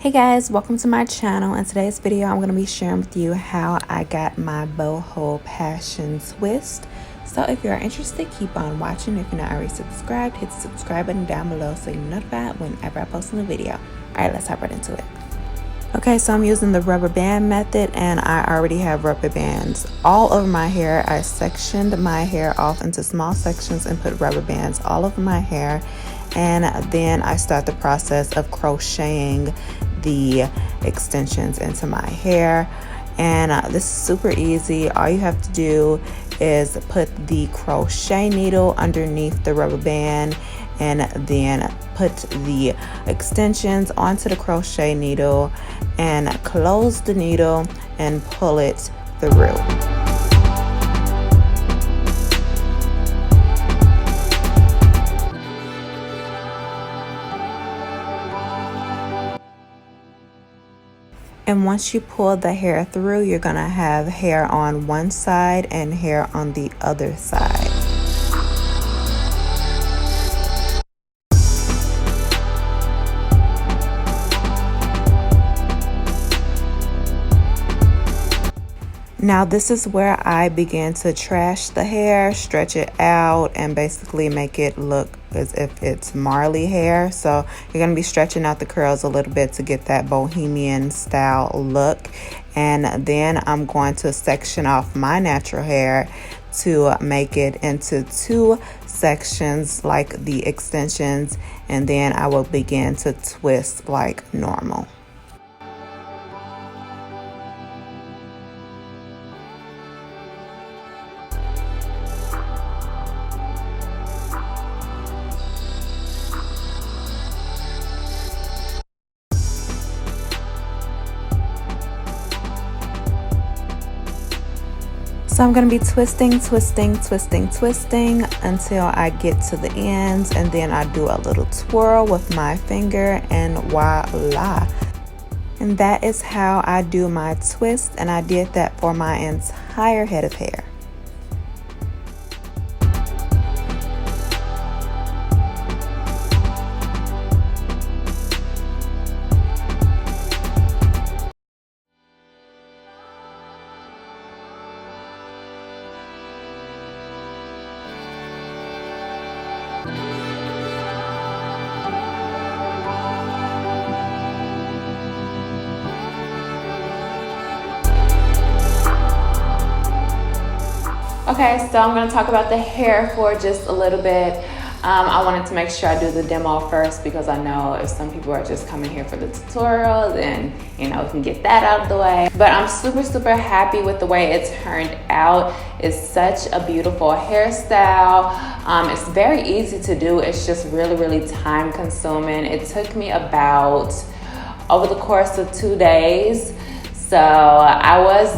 Hey guys, welcome to my channel. In today's video, I'm going to be sharing with you how I got my boho passion twist. So if you're interested, keep on watching. If you're not already subscribed, hit the subscribe button down below so you're notified whenever I post a new video. Alright, let's hop right into it. Okay, so I'm using the rubber band method and I already have rubber bands all over my hair. I sectioned my hair off into small sections and put rubber bands all over my hair. And then I start the process of crocheting the extensions into my hair. And this is super easy. All you have to do is put the crochet needle underneath the rubber band and then put the extensions onto the crochet needle and close the needle and pull it through. And once you pull the hair through, you're gonna have hair on one side and hair on the other side. Now this is where I begin to trash the hair, stretch it out, and basically make it look as if it's Marley hair. So you're going to be stretching out the curls a little bit to get that bohemian style look. And then I'm going to section off my natural hair to make it into two sections like the extensions, and then I will begin to twist like normal. So I'm going to be twisting until I get to the ends, and then I do a little twirl with my finger and voila. And that is how I do my twist, and I did that for my entire head of hair. Okay, so I'm going to talk about the hair for just a little bit. I wanted to make sure I do the demo first because I know if some people are just coming here for the tutorial, then we can get that out of the way. But I'm super happy with the way it's turned out. It's such a beautiful hairstyle. It's very easy to do. It's just really time consuming. It took me about over the course of 2 days. So I was,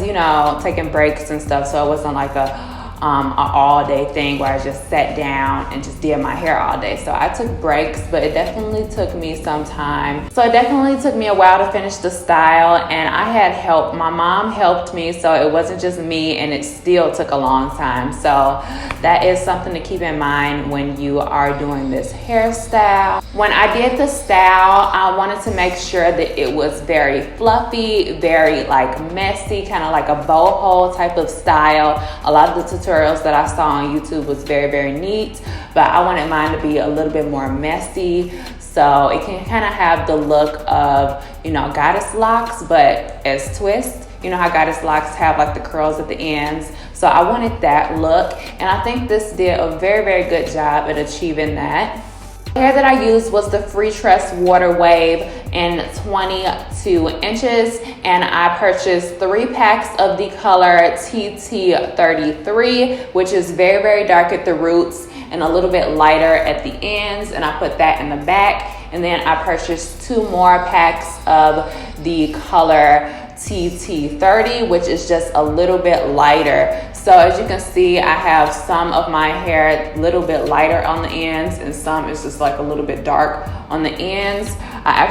taking breaks and stuff. So it wasn't like a all day thing where I just sat down and just did my hair all day. So I took breaks, but it definitely took me some time. So it definitely took me a while to finish the style, and I had help. My mom helped me, so it wasn't just me, and it still took a long time. So that is something to keep in mind when you are doing this hairstyle. When I did the style, I wanted to make sure that it was very fluffy, very messy, kind of like a boho type of style. A lot of the tutorials that I saw on YouTube was very neat, but I wanted mine to be a little bit more messy, so it can kind of have the look of goddess locks, but as twists. You know how goddess locks have the curls at the ends. So I wanted that look, and I think this did a very good job at achieving that. The hair that I used was the Free Tress Water Wave in 22 inches, and I purchased 3 packs of the color TT33, which is very dark at the roots and a little bit lighter at the ends, and I put that in the back. And then I purchased 2 more packs of the color TT30, which is just a little bit lighter. So as you can see, I have some of my hair a little bit lighter on the ends, and some is just a little bit dark on the ends. I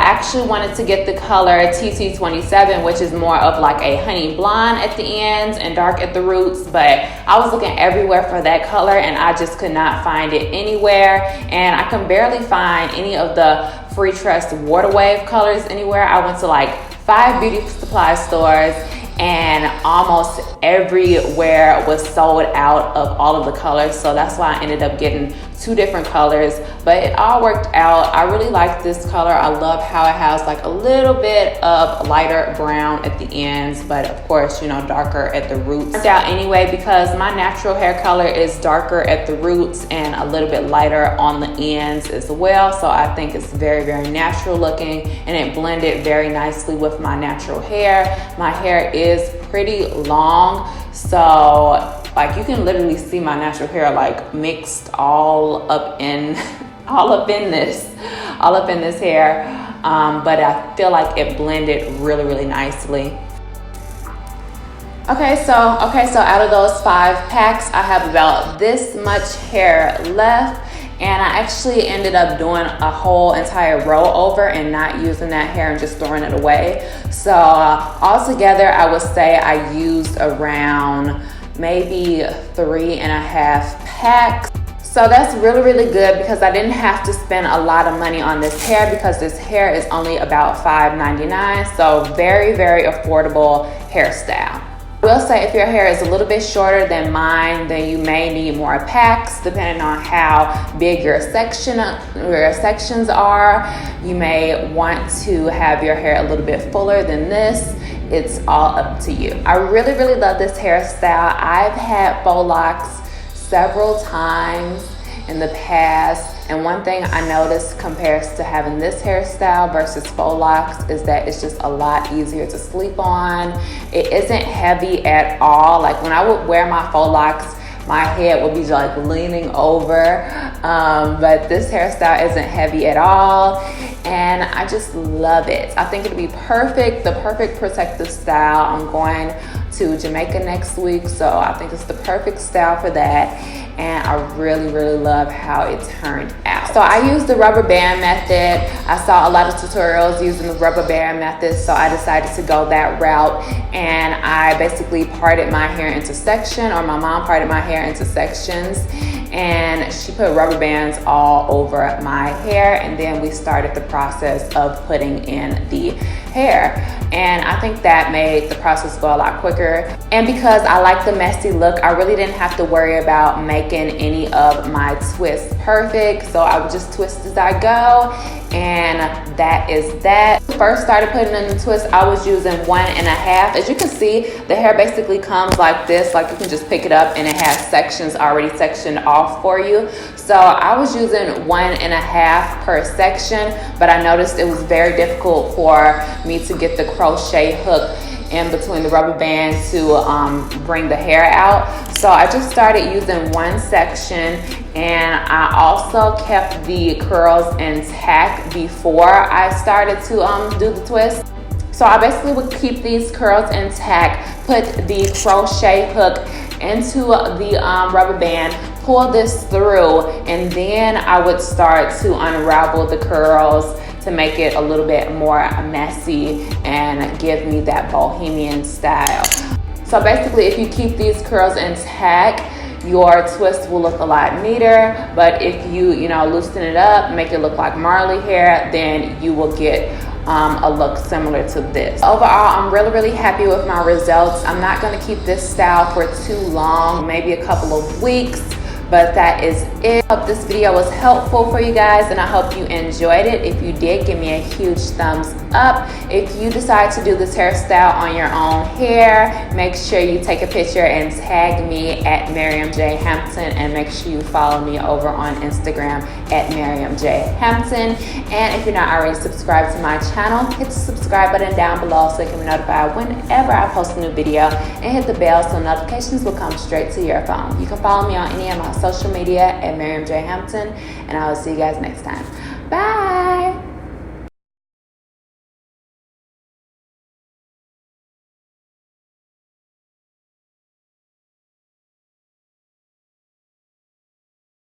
actually wanted to get the color TT27, which is more of a honey blonde at the ends and dark at the roots, but I was looking everywhere for that color and I just could not find it anywhere, and I can barely find any of the free trust water wave colors anywhere. I went to like 5 beauty supply stores, and almost everywhere was sold out of all of the colors. So that's why I ended up getting 2 different colors, but it all worked out. I really like this color. I love how it has like a little bit of lighter brown at the ends, but of course, you know, darker at the roots. It worked out anyway because my natural hair color is darker at the roots and a little bit lighter on the ends as well. So I think it's very, very natural looking, and it blended very nicely with my natural hair. My hair is pretty long, so like you can literally see my natural hair like mixed all up in this hair, but I feel like it blended really, really nicely. Okay, so out of those 5 packs, I have about this much hair left. And I actually ended up doing a whole entire roll over and not using that hair and just throwing it away. So altogether, I would say I used around maybe 3.5 packs. So that's really, really good because I didn't have to spend a lot of money on this hair because this hair is only about $5.99. So very, very affordable hairstyle. I will say if your hair is a little bit shorter than mine, then you may need more packs depending on how big your sections are. You may want to have your hair a little bit fuller than this. It's all up to you. I really, really love this hairstyle. I've had faux locks several times in the past, and one thing I noticed compares to having this hairstyle versus faux locks is that it's just a lot easier to sleep on. It isn't heavy at all. Like when I would wear my faux locks, my head would be like leaning over, but this hairstyle isn't heavy at all, and I just love it. I think it'd be perfect, the perfect protective style. I'm going to Jamaica next week, so I think it's the perfect style for that, and I really, really love how it turned out. So I used the rubber band method. I saw a lot of tutorials using the rubber band method, so I decided to go that route, and I basically parted my hair into sections, or my mom parted my hair into sections, and she put rubber bands all over my hair, and then we started the process of putting in the hair, and I think that made the process go a lot quicker. And because I like the messy look, I really didn't have to worry about making any of my twists perfect, so I would just twist as I go, and that is that. First started putting in the twist, I was using 1.5. As you can see, the hair basically comes like this, like you can just pick it up and it has sections already sectioned off for you. So I was using 1.5 per section, but I noticed it was very difficult for me to get the crochet hook in between the rubber band to bring the hair out. So I just started using 1 section, and I also kept the curls intact before I started to do the twist. So I basically would keep these curls intact, put the crochet hook into the rubber band, pull this through, and then I would start to unravel the curls to make it a little bit more messy and give me that bohemian style. So basically, if you keep these curls intact, your twist will look a lot neater, but if you loosen it up, make it look like Marley hair, then you will get a look similar to this. Overall, I'm really, really happy with my results. I'm not going to keep this style for too long, maybe a couple of weeks, but that is it. I hope this video was helpful for you guys, and I hope you enjoyed it. If you did, give me a huge thumbs up. If you decide to do this hairstyle on your own hair, make sure you take a picture and tag me at Miriam J. Hampton, and make sure you follow me over on Instagram at Miriam J. Hampton. And if you're not already subscribed to my channel, hit the subscribe button down below so you can be notified whenever I post a new video, and hit the bell so notifications will come straight to your phone. You can follow me on any of my social media at Miriam J. Hampton, and I will see you guys next time. Bye.